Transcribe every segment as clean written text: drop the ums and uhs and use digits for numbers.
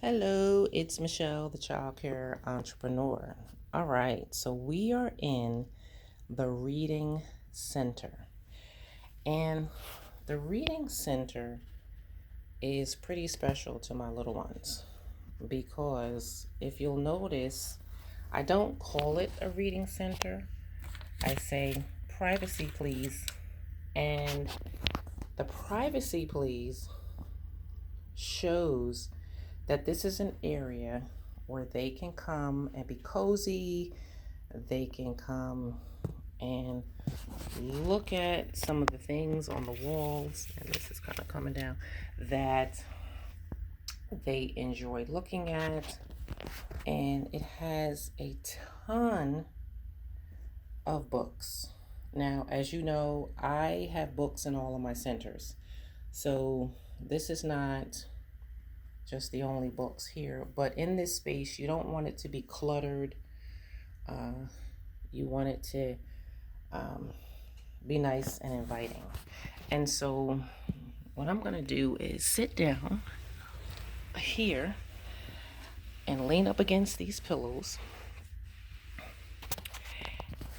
Hello, it's Michelle, the Childcare Entrepreneur. All right, so we are in the Reading Center. And the Reading Center is pretty special to my little ones because if you'll notice, I don't call it a reading center. I say, privacy, please. And the privacy, please shows that this is an area where they can come and be cozy. They can come and look at some of the things on the walls, and this is kind of coming down, that they enjoy looking at. And it has a ton of books. Now, as you know, I have books in all of my centers. So this is not just the only books here, but in this space you don't want it to be cluttered. You want it to be nice and inviting. And so what I'm going to do is sit down here and lean up against these pillows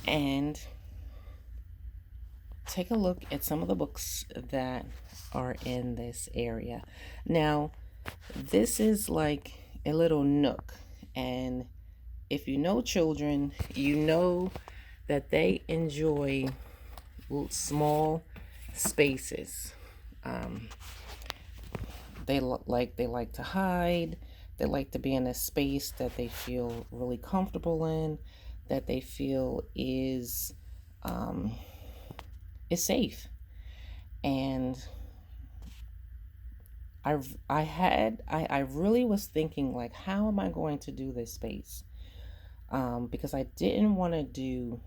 and take a look at some of the books that are in this area. Now, this is like a little nook, and if you know children, you know that they enjoy small spaces. They like to hide. They like to be in a space that they feel really comfortable in, that they feel is safe. And I really was thinking, like, how am I going to do this space? Because I didn't want to do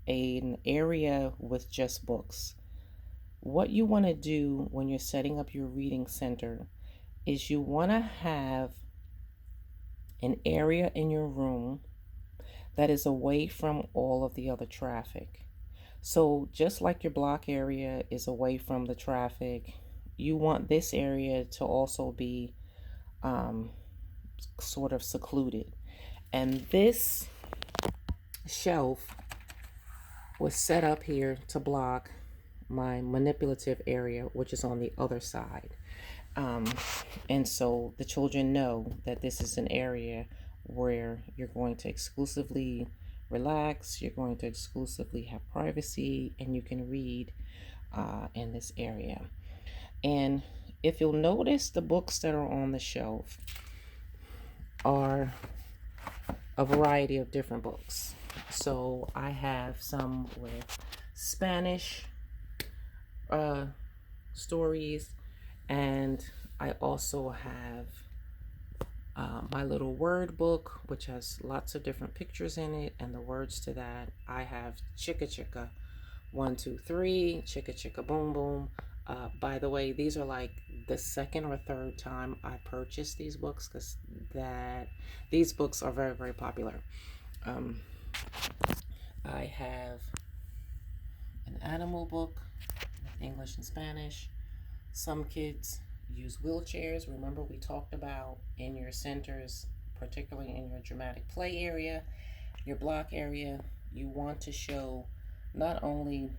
an area with just books. What you want to do when you're setting up your reading center is you want to have an area in your room that is away from all of the other traffic. So just like your block area is away from the traffic, you want this area to also be sort of secluded. And this shelf was set up here to block my manipulative area, which is on the other side. And so the children know that this is an area where you're going to exclusively relax, you're going to exclusively have privacy, and you can read in this area. And if you'll notice, the books that are on the shelf are a variety of different books. So I have some with Spanish stories, and I also have my little word book, which has lots of different pictures in it, and the words to that. I have chicka chicka, 1, 2, 3, chicka chicka boom boom. By the way, these are like the second or third time I purchased these books, because these books are very, very popular. I have an animal book with English and Spanish. Some kids use wheelchairs. Remember, we talked about in your centers, particularly in your dramatic play area, your block area, you want to show not only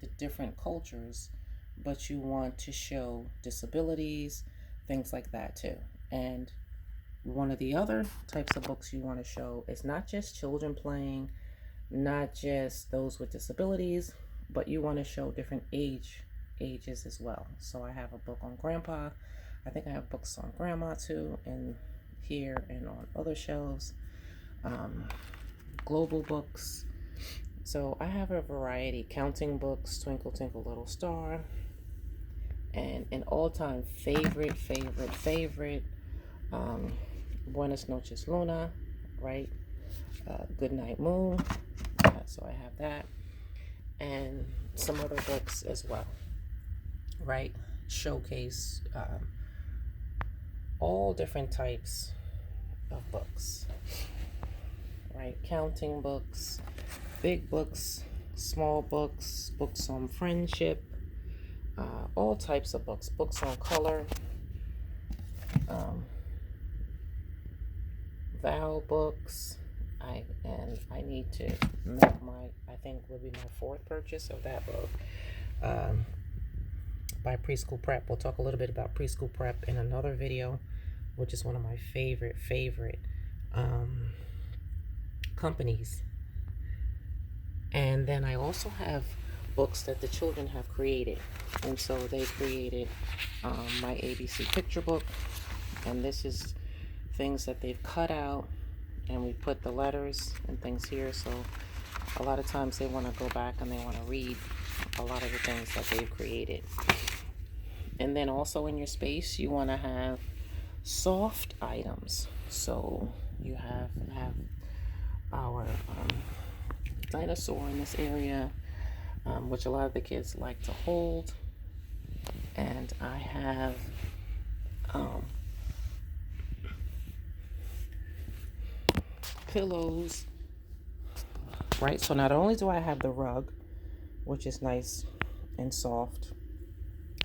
the different cultures, but you want to show disabilities, things like that too. And one of the other types of books you want to show is not just children playing, not just those with disabilities, but you want to show different ages as well. So I have a book on grandpa. I think I have books on grandma too, and here and on other shelves. Global books. So I have a variety. Counting books, Twinkle Twinkle Little Star, and an all-time favorite, Buenas Noches Luna, right? Good Night Moon. So I have that, and some other books as well, right? Showcase all different types of books, right? Counting books, big books, small books, books on friendship, all types of books, books on color, Val books. I need to make I think will be my fourth purchase of that book. By Preschool Prep. We'll talk a little bit about Preschool Prep in another video, which is one of my favorite companies. And then I also have books that the children have created. And so they created my ABC picture book. And this is things that they've cut out. And we put the letters and things here. So a lot of times they want to go back and they want to read a lot of the things that they've created. And then also in your space, you want to have soft items. So you have our dinosaur in this area, which a lot of the kids like to hold. And I have pillows, right? So not only do I have the rug, which is nice and soft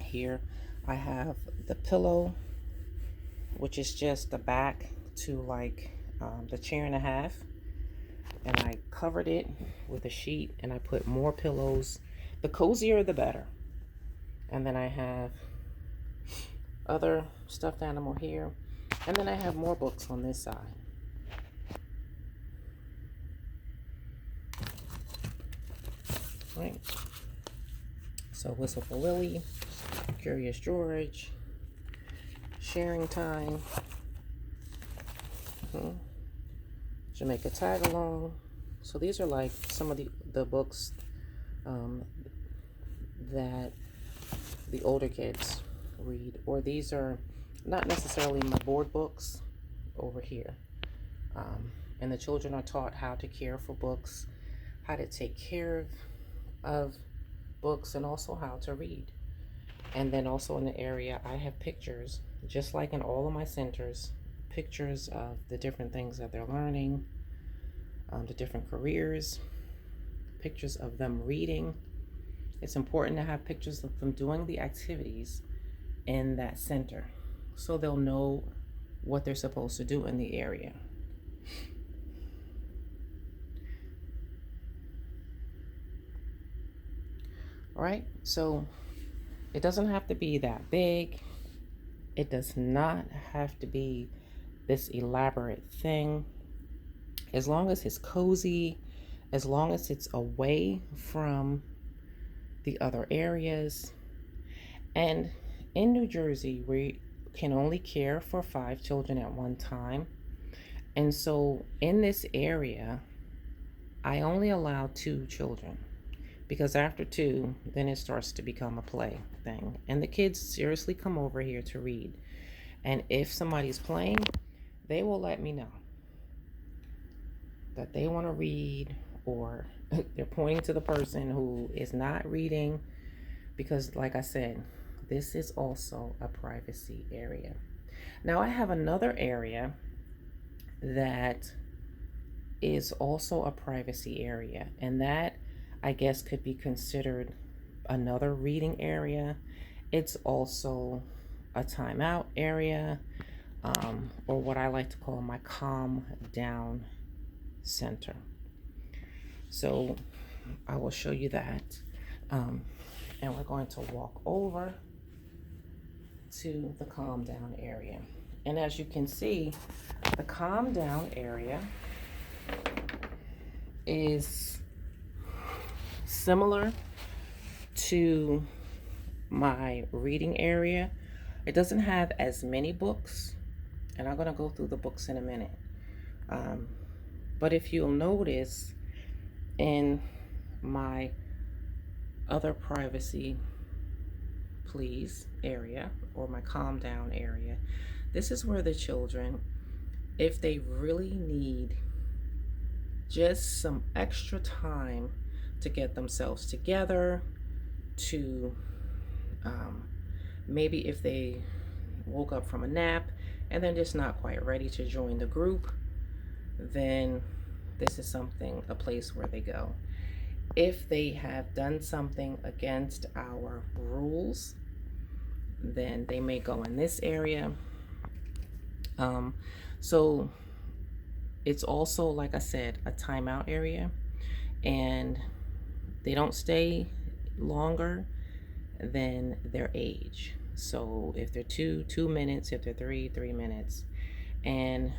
here, I have the pillow, which is just the back to like the chair and a half, and I covered it with a sheet and I put more pillows. The cozier the better. And then I have other stuffed animal here, and then I have more books on this side. Right. So Whistle for Willie, Curious George, Sharing Time, Jamaica Tag Along. So these are like some of the books that the older kids read, or these are not necessarily my board books over here. And the children are taught how to care for books, how to take care of books, and also how to read. And then also in the area, I have pictures, just like in all of my centers, pictures of the different things that they're learning, the different careers, pictures of them reading. It's important to have pictures of them doing the activities in that center, so they'll know what they're supposed to do in the area. All right, so it doesn't have to be that big. It does not have to be this elaborate thing. As long as it's cozy, as long as it's away from the other areas. And in New Jersey, we can only care for 5 children at one time. And so in this area, I only allow 2 children, because after 2, then it starts to become a play thing. And the kids seriously come over here to read. And if somebody's playing, they will let me know that they want to read, or they're pointing to the person who is not reading, because like I said, this is also a privacy area. Now I have another area that is also a privacy area, and that I guess could be considered another reading area. It's also a timeout area, or what I like to call my calm down center. So I will show you that, and we're going to walk over to the calm down area. And as you can see, the calm down area is similar to my reading area. It doesn't have as many books, and I'm going to go through the books in a minute. But if you'll notice, in my other privacy please area, or my calm down area, this is where the children, if they really need just some extra time to get themselves together, to maybe if they woke up from a nap and they're just not quite ready to join the group, then this is a place where they go. If they have done something against our rules, then they may go in this area. So it's also, like I said, a timeout area, and they don't stay longer than their age. So if they're 2 2 minutes, if they're 3 3 minutes. And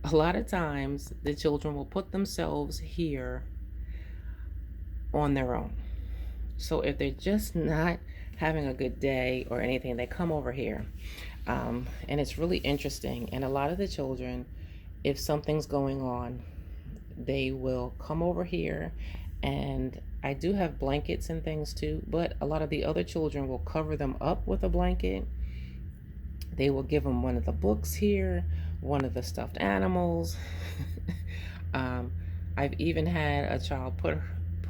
a lot of times the children will put themselves here on their own. So if they're just not having a good day or anything, they come over here. And it's really interesting. And a lot of the children, if something's going on, they will come over here. And I do have blankets and things too, but a lot of the other children will cover them up with a blanket. They will give them one of the books here, one of the stuffed animals. um, I've even had a child put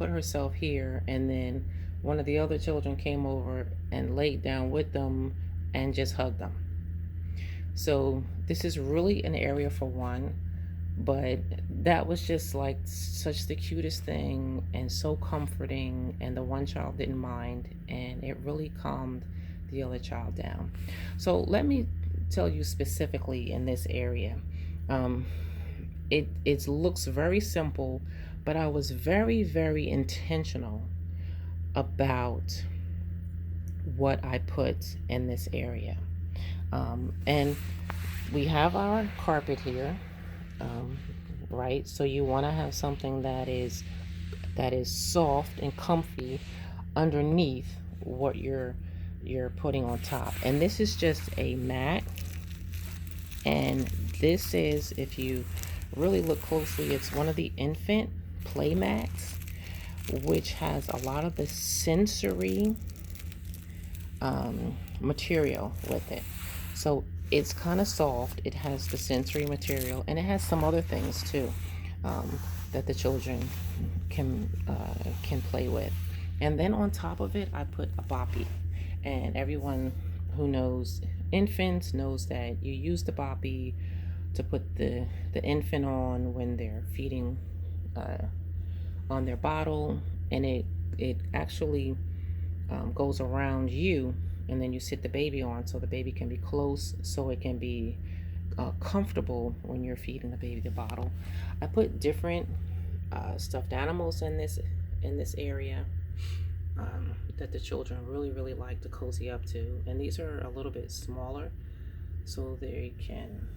herself here, and then one of the other children came over and laid down with them and just hugged them. So this is really an area for one, but that was just like such the cutest thing and so comforting, and the one child didn't mind, and it really calmed the other child down. So let me tell you specifically in this area. It looks very simple, but I was very, very intentional about what I put in this area. And we have our carpet here, right? So you want to have something that is soft and comfy underneath what you're putting on top. And this is just a mat, and this is, if you really look closely, it's one of the infant play mats, which has a lot of the sensory material with it. So it's kind of soft. It has the sensory material, and it has some other things too, that the children can play with. And then on top of it, I put a boppy. And everyone who knows infants knows that you use the boppy to put the infant on when they're feeding on their bottle, and it actually goes around you, and then you sit the baby on so the baby can be close, so it can be comfortable when you're feeding the baby the bottle. I put different stuffed animals in this area that the children really like to cozy up to, and these are a little bit smaller, so they can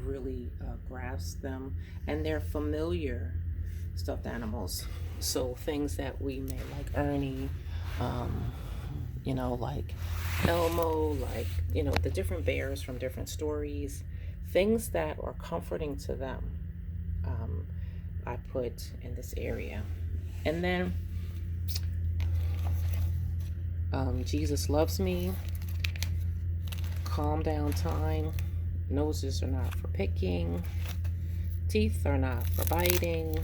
really grasp them, and they're familiar stuffed animals. So things that we may like Ernie, like Elmo, like, the different bears from different stories, things that are comforting to them, I put in this area. And then Jesus Loves Me, Calm Down Time, Noses Are Not for Picking, Teeth Are Not for Biting,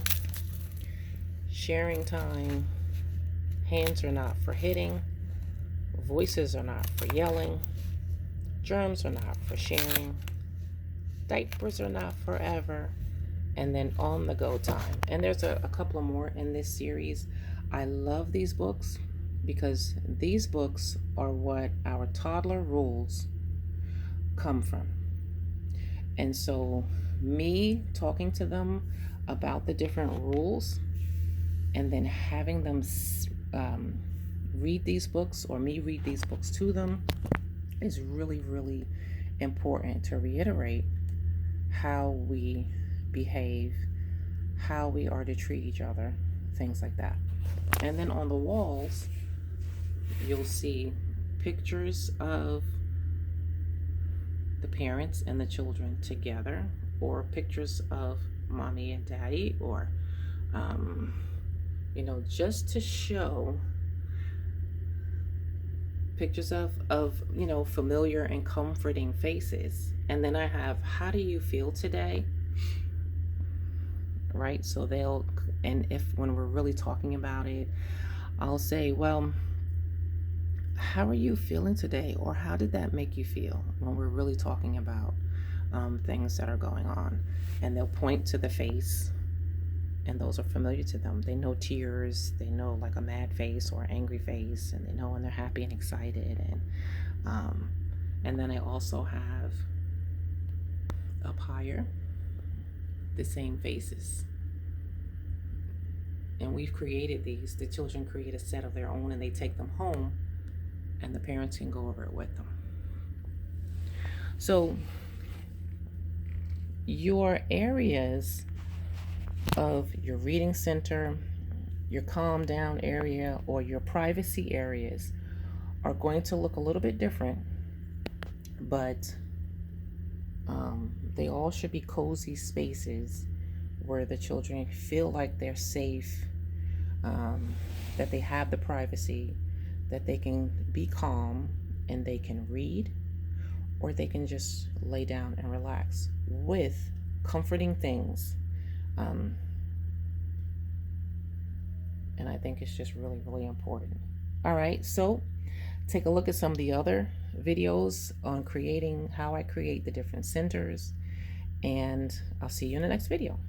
Sharing Time, Hands Are Not for Hitting, Voices Are Not for Yelling, Germs Are Not for Sharing, Diapers Are Not Forever, and then On the Go Time. And there's a couple of more in this series. I love these books because these books are what our toddler rules come from. And so me talking to them about the different rules, and then having them read these books, or me read these books to them, is really important to reiterate how we behave, how we are to treat each other, things like that. And then on the walls, you'll see pictures of the parents and the children together, or pictures of mommy and daddy, or just to show pictures of familiar and comforting faces. And then I have, how do you feel today? Right? So when we're really talking about it, I'll say, well, how are you feeling today? Or how did that make you feel, when we're really talking about things that are going on? And they'll point to the face, and those are familiar to them. They know tears, they know like a mad face or angry face, and they know when they're happy and excited. And then I also have up higher the same faces. And we've created these. The children create a set of their own and they take them home, and the parents can go over it with them. So your areas of your reading center, your calm down area, or your privacy areas are going to look a little bit different, but they all should be cozy spaces where the children feel like they're safe, that they have the privacy, that they can be calm and they can read, or they can just lay down and relax with comforting things. And I think it's just really, really important. All right, so take a look at some of the other videos on creating, how I create the different centers, and I'll see you in the next video.